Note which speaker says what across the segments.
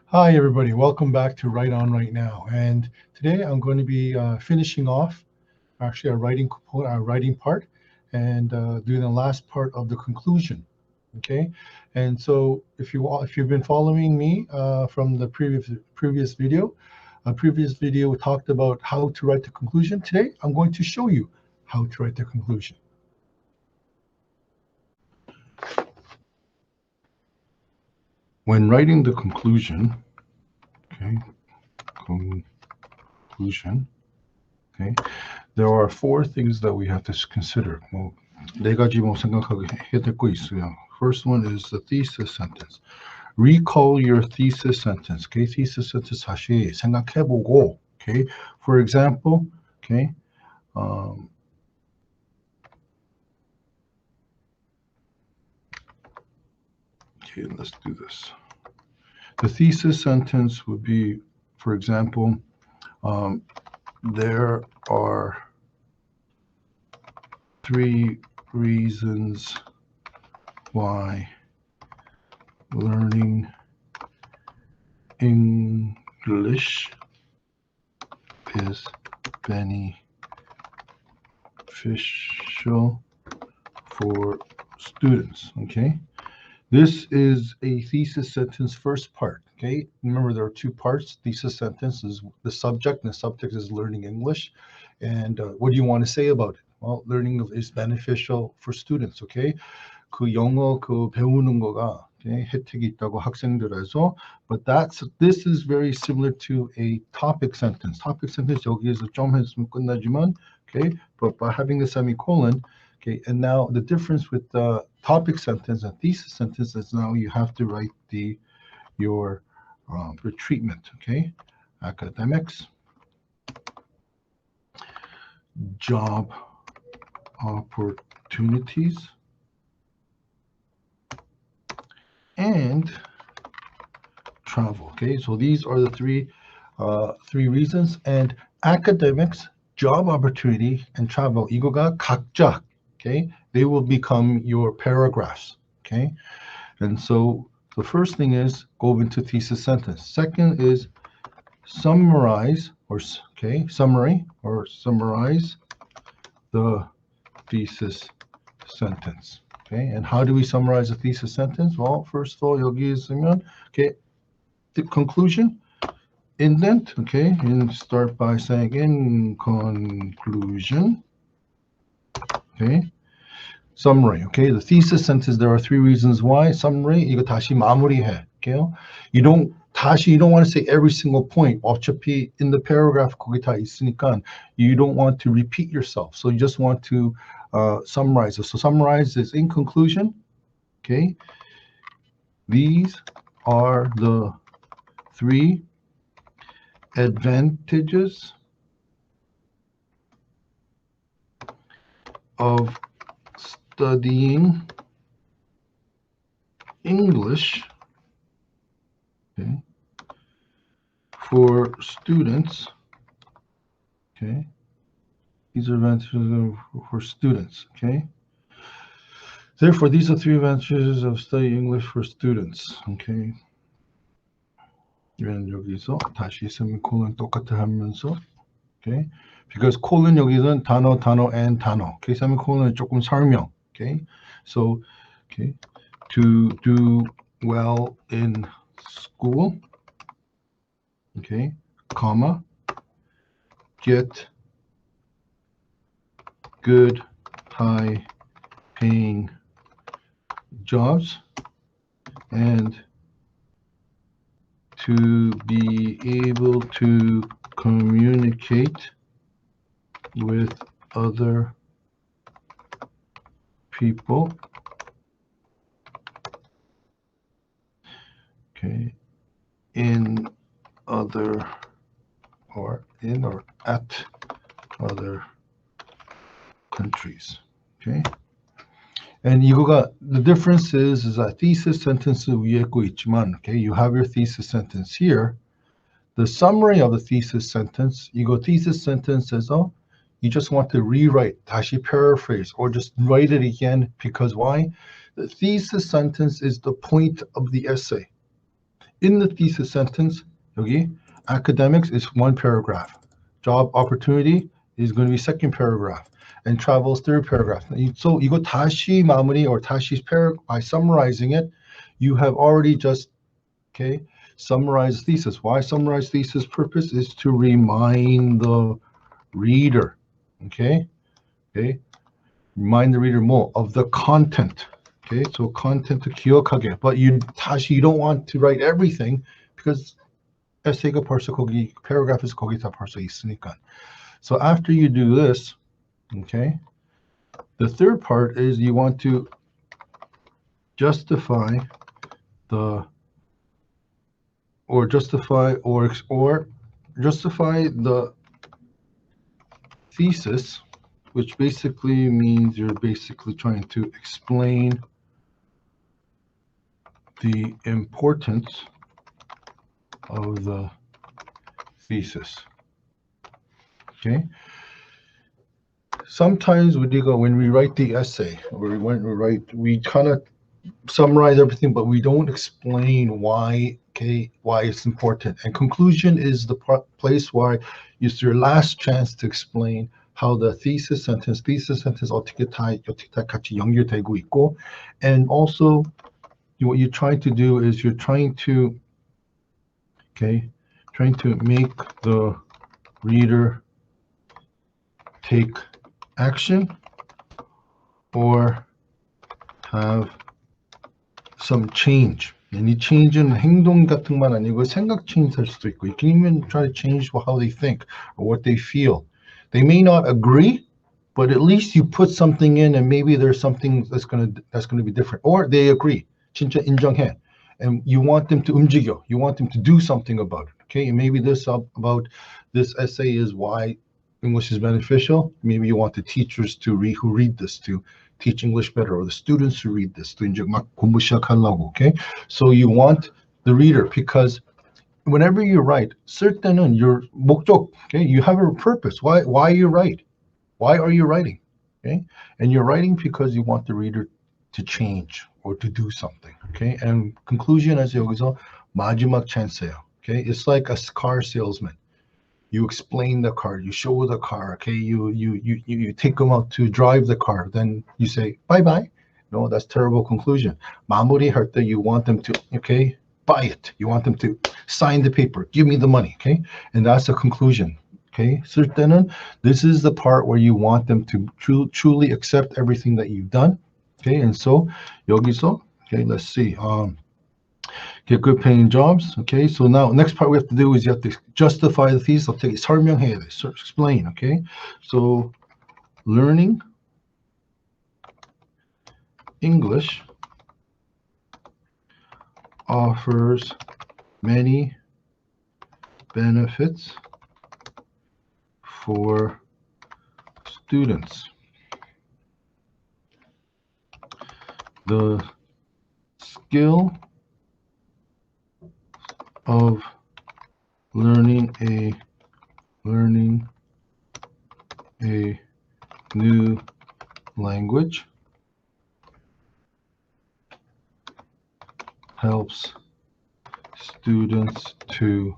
Speaker 1: Hi, everybody. Welcome back to Write On Right Now. And today I'm going to be finishing off actually our writing component, our writing part, and doing the last part of the conclusion. Okay. And so if you've been following me from the previous video, a previous video talked about how to write the conclusion. Today I'm going to show you how to write the conclusion. When writing the conclusion, okay, conclusion, okay, there are four things that we have to consider. 네 가지 생각하게 해야 될 거 있어요. First one is the thesis sentence. Recall your thesis sentence. Okay, thesis sentence 다시 생각해보고. Okay, for example, okay, okay, let's do this. The thesis sentence would be, for example, there are 3 reasons why learning English is beneficial for students. Okay, this is a thesis sentence first part. Okay, remember there are two parts. Thesis sentence is the subject, and the subject is learning English. And what do you want to say about it? Well, learning is beneficial for students. Okay, 그 영어 그 배우는 거가 okay, 혜택이 있다고 학생들에서. But this is very similar to a topic sentence. Topic sentence 여기에서 좀 했으면 끝나지만, okay, but by having a semicolon, okay, and now the difference with the topic sentence and thesis sentence is now you have to write your treatment. Okay, academics, job opportunities, and travel. Okay, so these are the three reasons. And academics, job opportunity, and travel. 이거가 각자. Okay, they will become your paragraphs. Okay, and so the first thing is go into thesis sentence. Second is summarize summary or summarize the thesis sentence. Okay, and how do we summarize a thesis sentence? Well, first of all, 여기 있으면, okay, the conclusion, indent, okay, and start by saying in conclusion, okay, summary, okay, the thesis sentence, there are 3 reasons why. Summary, 이거 다시 마무리해, okay, you don't want to say every single point. 어차피 in the paragraph 거기 다 있으니까 you don't want to repeat yourself, so you just want to summarize it. So summarize is in conclusion, okay, these are the 3 advantages of studying English, okay, for students. Okay, these are advantages for students. Okay, therefore these are 3 advantages of studying English for students. Okay, 여기서 다시 세미콜론 똑같이 하면서, okay, because colon 여기는 단어 and 단어. Okay, 세미콜론은 조금 설명. Okay, so okay, to do well in school, okay, comma, get good high paying jobs, and to be able to communicate with other people, okay, in other or at other countries. Okay, and 이거가 the difference is a thesis sentence 위에 거 있지만, okay, you have your thesis sentence here. The summary of the thesis sentence, 이거 thesis sentence에서 you just want to rewrite, 다시 paraphrase, or just write it again, because why? The thesis sentence is the point of the essay. in the thesis sentence, 여기 academics is one paragraph. Job opportunity is going to be second paragraph. And travel is third paragraph. So 이거 다시 마무리 or 다시 by summarizing it, you have already just, okay, summarized thesis. Why summarize thesis? Purpose is to remind the reader, okay? Remind the reader more of the content. Okay, so content 기억하게. But you don't want to write everything because 에세이가 벌써 거기 paragraph에서 거기 다 벌써 있으니까. So after you do this, okay, the third part is you want to justify the thesis, which basically means you're basically trying to explain the importance of the thesis. Okay. Sometimes when we write the essay, we kind of summarize everything, but we don't explain why. Okay, why it's important. And conclusion is the place where it's your last chance to explain how the thesis sentence 어떻게 다 같이 연결되고 있고, and also what you're trying to do is you're trying to make the reader take action or have some change. And 이 change는 행동 같은 건 아니고 생각 change 할 수도 있고. You can even try to change how they think or what they feel. They may not agree, but at least you put something in, and maybe there's something that's gonna be different. Or they agree. 진짜 인정해. And you want them to 움직여. You want them to do something about it. Okay, and maybe about this essay is why English is beneficial. Maybe you want the teachers who read this to teach English better, or the students who read this 또 이제 막 공부 시작하려고. Okay, so you want the reader, because whenever you write, 쓸 때는 your 목적, okay, you have a purpose. Why you write? Why are you writing? Okay, and you're writing because you want the reader to change or to do something. Okay, and conclusion에서 여기서 마지막 찬스예요. Okay, it's like a car salesman. You explain the car, you show the car, okay, you take them out to drive the car, then you say bye-bye. No, that's terrible conclusion. 마무리할 때 you want them to, okay, buy it. You want them to sign the paper, give me the money, okay? And that's the conclusion, okay? 쓸 때는 this is the part where you want them to truly accept everything that you've done, okay? And so 여기서, okay, let's see. Get good paying jobs. Okay, so now next part we have to do is you have to justify the thesis. I'll take it. 설명해야 돼. Explain. Okay, so learning English offers many benefits for students. The skill of learning a new language helps students to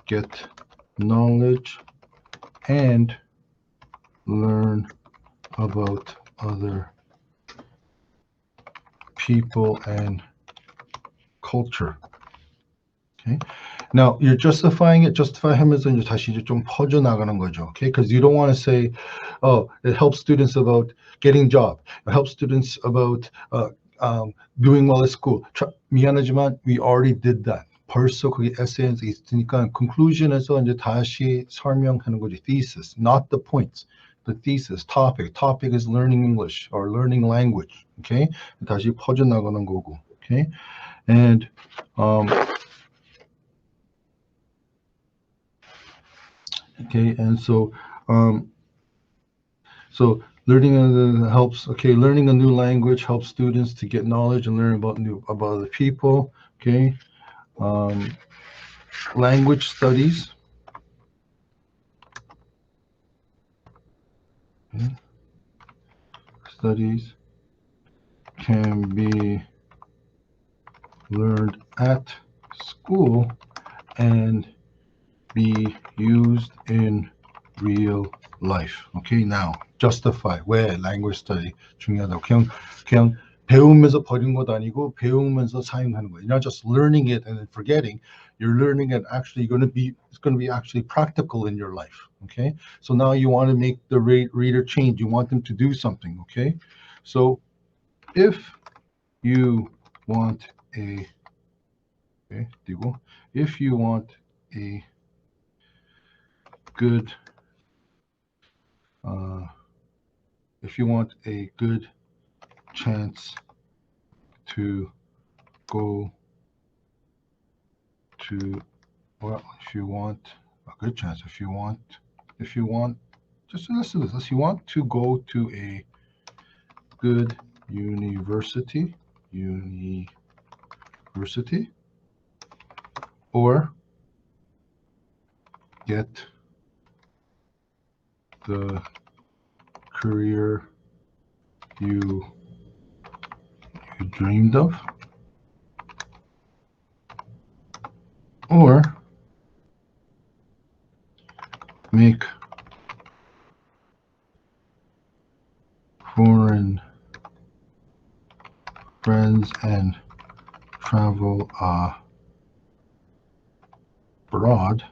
Speaker 1: get knowledge and learn about other people and culture. Okay. Now you're justifying it. justify하면서 이제 다시 이제 좀 퍼져 나가는 거죠. Okay, because you don't want to say, oh, it helps students about getting job. It helps students about doing well at school. 미안하지만 we already did that. 벌써 그게 에세이에서 있으니까 conclusion에서 이제 다시 설명하는 거지. Thesis, not the points. The thesis, topic. Topic is learning English or learning language. Okay, 다시 퍼져 나가는 거고. Okay, and okay, and so learning helps. Okay, learning a new language helps students to get knowledge and learn about other people. Okay, language studies. Okay. Studies can be learned at school and be used in real life. Okay, now justify. 왜 language study 중요하다고. 그냥 배우면서 버린 것도 아니고 배우면서 사용하는 거예요. You're not just learning it and then forgetting. You're learning it actually it's going to be actually practical in your life. Okay, so now you want to make the reader change. You want them to do something. Okay, so if you want a if you want a good if you want a good chance to go to, well, if you want a good chance, if you want, just listen to this. If you want to go to a good university, or get the career you dreamed of, or make foreign friends and travel abroad,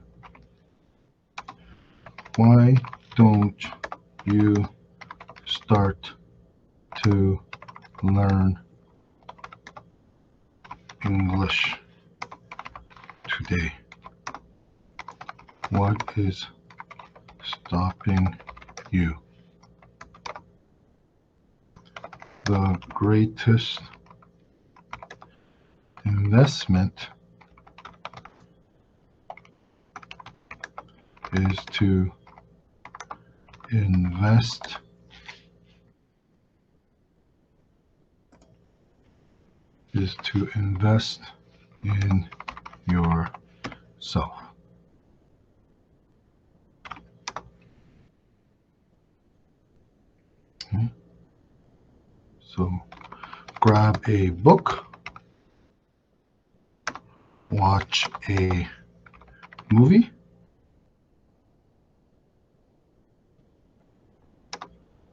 Speaker 1: why don't you start to learn English today? What is stopping you? The greatest investment is to invest in yourself. Okay. So grab a book, watch a movie,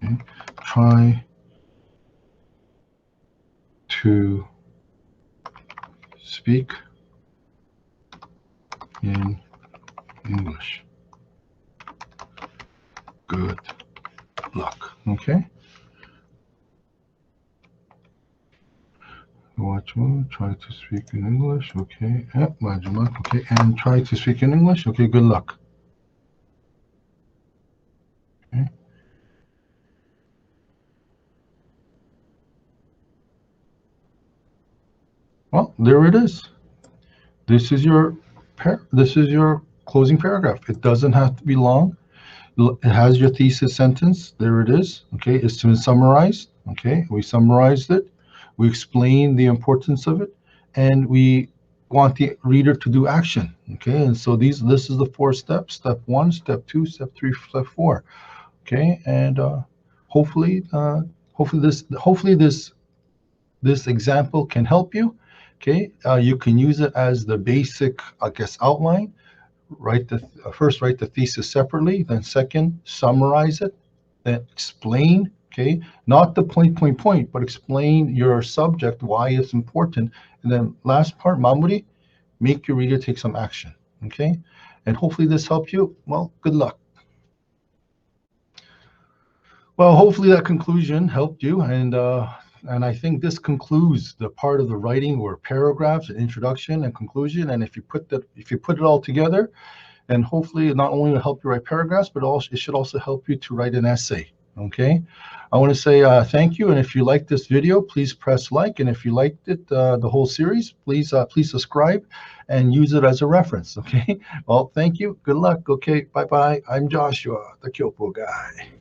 Speaker 1: okay. Try to speak in English. Good luck. Okay. Watch one, try to speak in English. Okay. Okay. And try to speak in English. Okay. Good luck. Okay. Well, there it is. This is your closing paragraph. It doesn't have to be long. It has your thesis sentence. There it is. Okay, it's been summarized. Okay, we summarized it. We explained the importance of it, and we want the reader to do action. Okay, and so this is the 4 steps: step 1, step 2, step 3, step 4. Okay, and hopefully this example can help you. Okay, you can use it as the basic, I guess, outline. First write the thesis separately, then second summarize it, then explain. Okay, not the point, but explain your subject, why it's important, and then last part, 마무리, make your reader take some action. Okay, and hopefully this helped you. Well, good luck. Well, hopefully that conclusion helped you, and I think this concludes the part of the writing where paragraphs, an introduction and conclusion. And if you put it all together, and hopefully it not only will help you write paragraphs, but also it should also help you to write an essay. Okay, I want to say thank you, and if you like this video, please press like, and if you liked it, the whole series, please subscribe and use it as a reference. Okay, well, thank you, good luck. Okay, bye bye. I'm Joshua, the Kyopo guy.